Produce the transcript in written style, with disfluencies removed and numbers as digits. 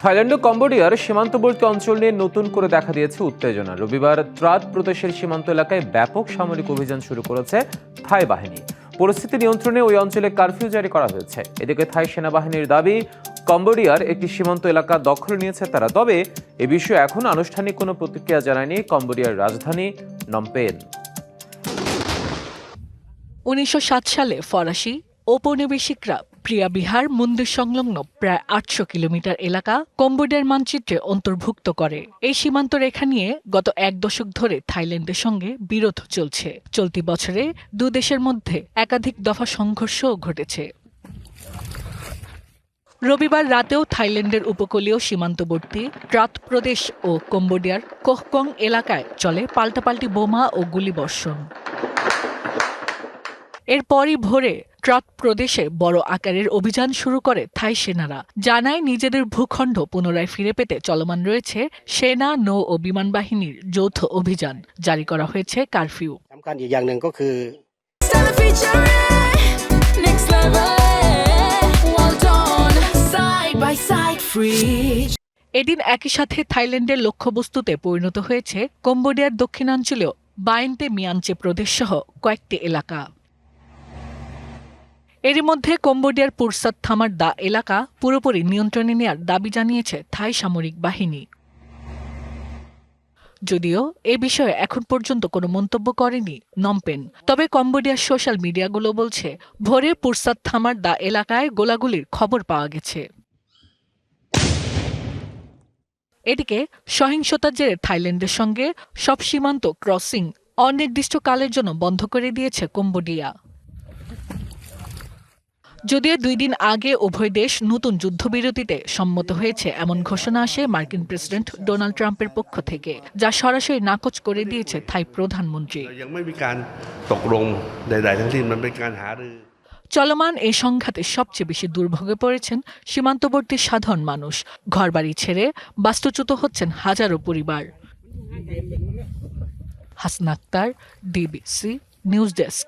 Thailand ও কম্বোডিয়ার সীমান্তবর্তী অঞ্চল নিয়ে নতুন করে দেখা দিয়েছে উত্তেজনা। রবিবার ত্রাত প্রদেশের সীমান্ত এলাকায় ব্যাপক সামরিক অভিযান শুরু করেছে থাই বাহিনী। পরিস্থিতি নিয়ন্ত্রণে ওই অঞ্চলে কারফিউ জারি করা হয়েছে। এদিকে থাই সেনাবাহিনীর দাবি, কম্বোডিয়ার একটি সীমান্ত এলাকা দখলে নিয়েছে তারা। তবে এ বিষয়ে এখন আনুষ্ঠানিক কোনো প্রতিক্রিয়া জানায়নি কম্বোডিয়ার রাজধানী নমপেন। 1907 সালে ফরাসি ঔপনিবেশিকরা প্রিয়া বিহার মন্দির সংলগ্ন প্রায় 800 কিলোমিটার এলাকা কম্বোডিয়ার মানচিত্রে অন্তর্ভুক্ত করে। এই সীমান্ত রেখা নিয়ে গত 1 দশক ধরে থাইল্যান্ডের সঙ্গে বিরোধ চলছে। চলতি বছরে দুদেশের মধ্যে একাধিক দফা সংঘর্ষও ঘটেছে। রবিবার রাতেও থাইল্যান্ডের উপকূলীয় সীমান্তবর্তী ট্রাত প্রদেশ ও কম্বোডিয়ার কোহকং এলাকায় চলে পাল্টাপাল্টি বোমা ও গুলিবর্ষণ। এরপরই ভোরে ট্রাত প্রদেশে বড় আকারের অভিযান শুরু করে থাই সেনারা। জানায়, নিজেদের ভূখণ্ড পুনরায় ফিরে পেতে চলমান রয়েছে সেনা, নৌ ও বিমান বাহিনীর যৌথ অভিযান। জারি করা হয়েছে কারফিউ। এদিন একই সাথে থাইল্যান্ডের লক্ষ্যবস্তুতে পরিণত হয়েছে কম্বোডিয়ার দক্ষিণাঞ্চলীয় বায়েন্তে মিয়াঞ্চে প্রদেশ সহ কয়েকটি এলাকা। এরই মধ্যে কম্বোডিয়ার পুরসাদ থামার দা এলাকা পুরোপুরি নিয়ন্ত্রণে নেয়ার দাবি জানিয়েছে থাই সামরিক বাহিনী। যদিও এ বিষয়ে এখন পর্যন্ত কোনো মন্তব্য করেনি নমপেন। তবে কম্বোডিয়ার সোশ্যাল মিডিয়াগুলো বলছে, ভোরে পুরসাদ থামার দা এলাকায় গোলাগুলির খবর পাওয়া গেছে। এদিকে সহিংসতার জেরে থাইল্যান্ডের সঙ্গে সব সীমান্ত ক্রসিং অনির্দিষ্টকালের জন্য বন্ধ করে দিয়েছে কম্বোডিয়া। যদিও 2 দিন আগে উভয় দেশ নতুন যুদ্ধবিরতিতে সম্মত হয়েছে, এমন ঘোষণা আসে মার্কিন প্রেসিডেন্ট ডোনাল্ড ট্রাম্পের পক্ষ থেকে, যা সরাসরি নাকচ করে দিয়েছে থাই প্রধানমন্ত্রী। চলমান এই সংঘাতে সবচেয়ে বেশি দুর্ভোগে পড়েছেন সীমান্তবর্তী সাধারণ মানুষ। ঘরবাড়ি ছেড়ে বাস্তুচ্যুত হচ্ছেন হাজারো পরিবার। Hasna Akter, DBC news desk.